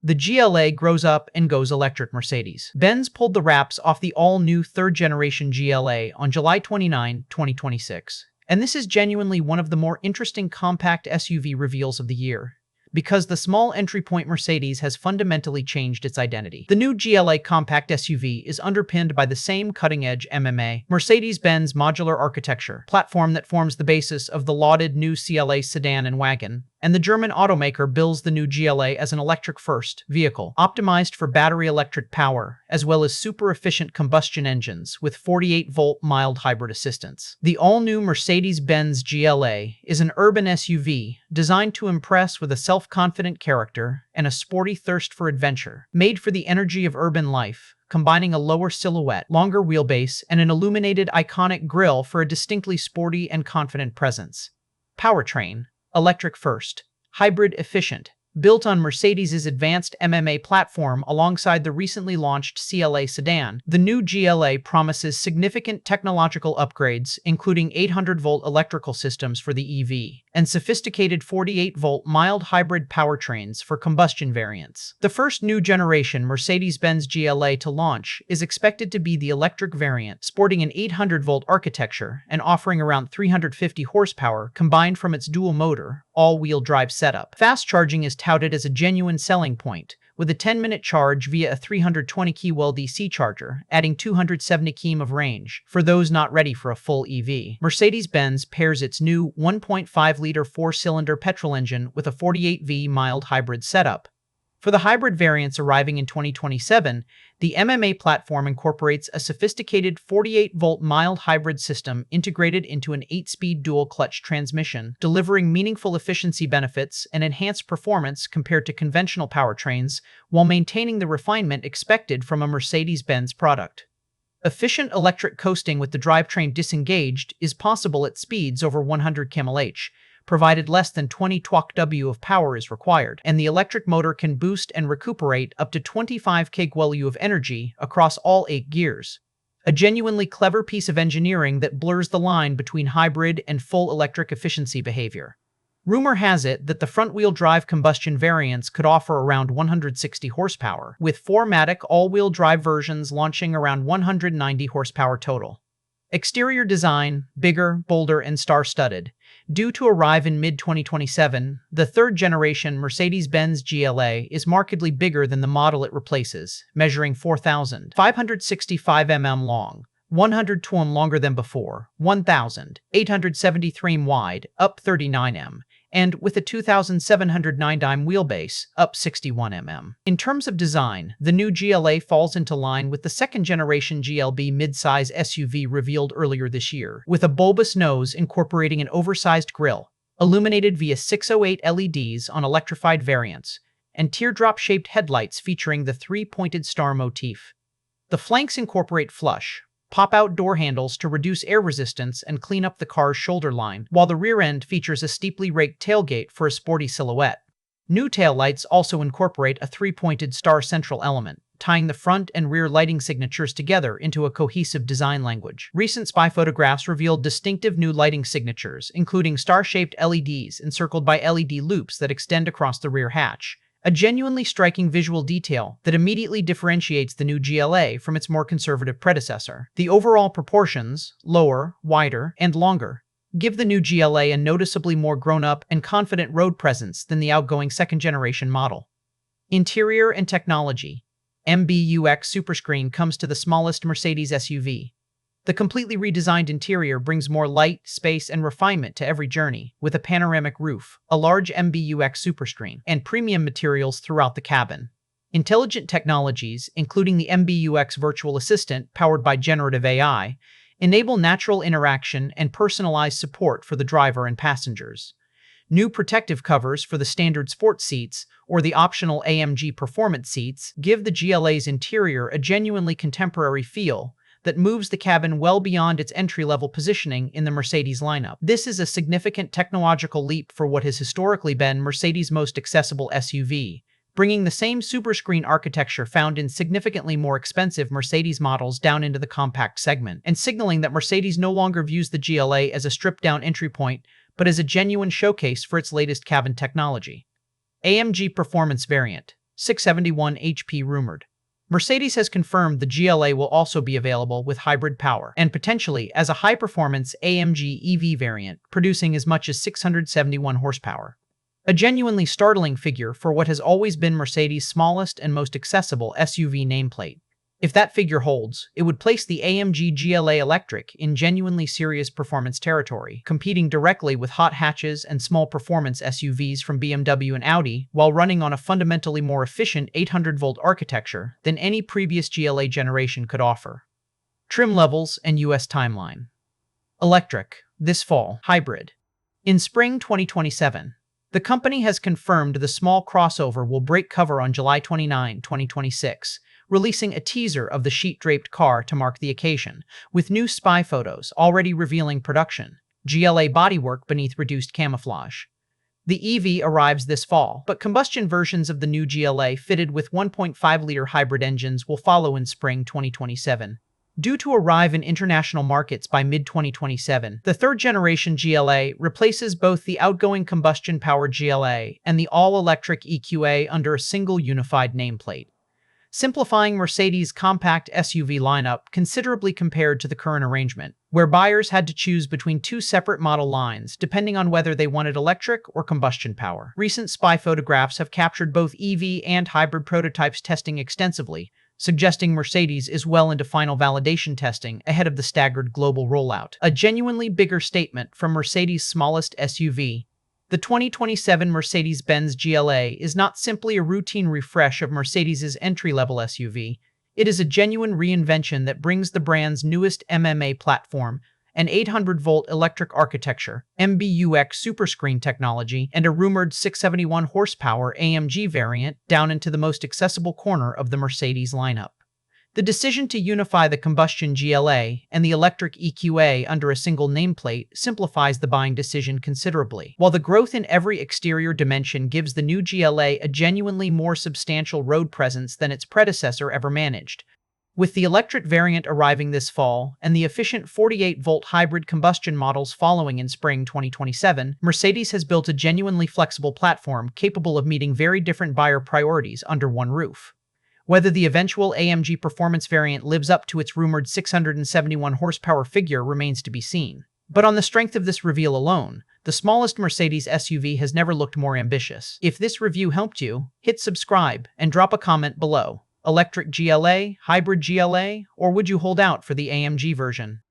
The GLA grows up and goes electric. Mercedes-Benz pulled the wraps off the all-new third-generation GLA on July 29, 2026. And this is genuinely one of the more interesting compact SUV reveals of the year, because the small entry point Mercedes has fundamentally changed its identity. The new GLA compact SUV is underpinned by the same cutting-edge MMA, Mercedes-Benz modular architecture platform that forms the basis of the lauded new CLA sedan and wagon, and the German automaker bills the new GLA as an electric-first vehicle, optimized for battery electric power, as well as super-efficient combustion engines with 48-volt mild hybrid assistance. The all-new Mercedes-Benz GLA is an urban SUV designed to impress with a self-confident character and a sporty thirst for adventure, made for the energy of urban life, combining a lower silhouette, longer wheelbase, and an illuminated iconic grille for a distinctly sporty and confident presence. Powertrain: electric first, hybrid efficient. Built on Mercedes' advanced MMA platform alongside the recently launched CLA sedan, the new GLA promises significant technological upgrades, including 800-volt electrical systems for the EV and sophisticated 48-volt mild hybrid powertrains for combustion variants. The first new generation Mercedes-Benz GLA to launch is expected to be the electric variant, sporting an 800-volt architecture and offering around 350 horsepower combined from its dual-motor, all-wheel drive setup. Fast charging is touted as a genuine selling point, with a 10-minute charge via a 320 kW DC charger, adding 270 km of range for those not ready for a full EV. Mercedes-Benz pairs its new 1.5-liter four-cylinder petrol engine with a 48V mild hybrid setup. For the hybrid variants arriving in 2027, the MMA platform incorporates a sophisticated 48-volt mild hybrid system integrated into an 8-speed dual-clutch transmission, delivering meaningful efficiency benefits and enhanced performance compared to conventional powertrains, while maintaining the refinement expected from a Mercedes-Benz product. Efficient electric coasting with the drivetrain disengaged is possible at speeds over 100 km/h, provided less than 20 torque-W of power is required, and the electric motor can boost and recuperate up to 25 kW of energy across all 8 gears. A genuinely clever piece of engineering that blurs the line between hybrid and full electric efficiency behavior. Rumor has it that the front-wheel drive combustion variants could offer around 160 horsepower, with 4MATIC all-wheel drive versions launching around 190 horsepower total. Exterior design: bigger, bolder, and star-studded. Due to arrive in mid-2027, the third-generation Mercedes-Benz GLA is markedly bigger than the model it replaces, measuring 4,565 mm long, 102 longer than before, 1,873 wide, up 39 mm, and with a 2,709 wheelbase, up 61 mm. In terms of design, the new GLA falls into line with the second-generation GLB midsize SUV revealed earlier this year, with a bulbous nose incorporating an oversized grille, illuminated via 608 LEDs on electrified variants, and teardrop-shaped headlights featuring the three-pointed star motif. The flanks incorporate flush, pop-out door handles to reduce air resistance and clean up the car's shoulder line, while the rear end features a steeply raked tailgate for a sporty silhouette. New taillights also incorporate a three-pointed star central element, tying the front and rear lighting signatures together into a cohesive design language. Recent spy photographs revealed distinctive new lighting signatures, including star-shaped LEDs encircled by LED loops that extend across the rear hatch. A genuinely striking visual detail that immediately differentiates the new GLA from its more conservative predecessor. The overall proportions, lower, wider, and longer, give the new GLA a noticeably more grown-up and confident road presence than the outgoing second-generation model. Interior and technology. MBUX Superscreen comes to the smallest Mercedes SUV. The completely redesigned interior brings more light, space, and refinement to every journey, with a panoramic roof, a large MBUX Superscreen, and premium materials throughout the cabin. Intelligent technologies, including the MBUX Virtual Assistant powered by generative AI, enable natural interaction and personalized support for the driver and passengers. New protective covers for the standard sports seats or the optional AMG Performance seats give the GLA's interior a genuinely contemporary feel that moves the cabin well beyond its entry-level positioning in the Mercedes lineup. This is a significant technological leap for what has historically been Mercedes' most accessible SUV, bringing the same superscreen architecture found in significantly more expensive Mercedes models down into the compact segment, and signaling that Mercedes no longer views the GLA as a stripped-down entry point, but as a genuine showcase for its latest cabin technology. AMG Performance Variant. 671 HP rumored. Mercedes has confirmed the GLA will also be available with hybrid power, and potentially as a high-performance AMG EV variant, producing as much as 671 horsepower. A genuinely startling figure for what has always been Mercedes' smallest and most accessible SUV nameplate. If that figure holds, it would place the AMG GLA Electric in genuinely serious performance territory, competing directly with hot hatches and small performance SUVs from BMW and Audi, while running on a fundamentally more efficient 800-volt architecture than any previous GLA generation could offer. Trim levels and US timeline. Electric, this fall, hybrid. In spring 2027. The company has confirmed the small crossover will break cover on July 29, 2026, releasing a teaser of the sheet-draped car to mark the occasion, with new spy photos already revealing production, GLA bodywork beneath reduced camouflage. The EV arrives this fall, but combustion versions of the new GLA fitted with 1.5-liter hybrid engines will follow in spring 2027. Due to arrive in international markets by mid-2027, the third-generation GLA replaces both the outgoing combustion-powered GLA and the all-electric EQA under a single unified nameplate, simplifying Mercedes' compact SUV lineup considerably compared to the current arrangement, where buyers had to choose between two separate model lines depending on whether they wanted electric or combustion power. Recent spy photographs have captured both EV and hybrid prototypes testing extensively, suggesting Mercedes is well into final validation testing ahead of the staggered global rollout. A genuinely bigger statement from Mercedes' smallest SUV. The 2027 Mercedes-Benz GLA is not simply a routine refresh of Mercedes' entry-level SUV. It is a genuine reinvention that brings the brand's newest MMA platform, an 800-volt electric architecture, MBUX superscreen technology, and a rumored 671 horsepower AMG variant down into the most accessible corner of the Mercedes lineup. The decision to unify the combustion GLA and the electric EQA under a single nameplate simplifies the buying decision considerably, while the growth in every exterior dimension gives the new GLA a genuinely more substantial road presence than its predecessor ever managed. With the electric variant arriving this fall and the efficient 48-volt hybrid combustion models following in spring 2027, Mercedes has built a genuinely flexible platform capable of meeting very different buyer priorities under one roof. Whether the eventual AMG performance variant lives up to its rumored 671 horsepower figure remains to be seen. But on the strength of this reveal alone, the smallest Mercedes SUV has never looked more ambitious. If this review helped you, hit subscribe and drop a comment below. Electric GLA, hybrid GLA, or would you hold out for the AMG version?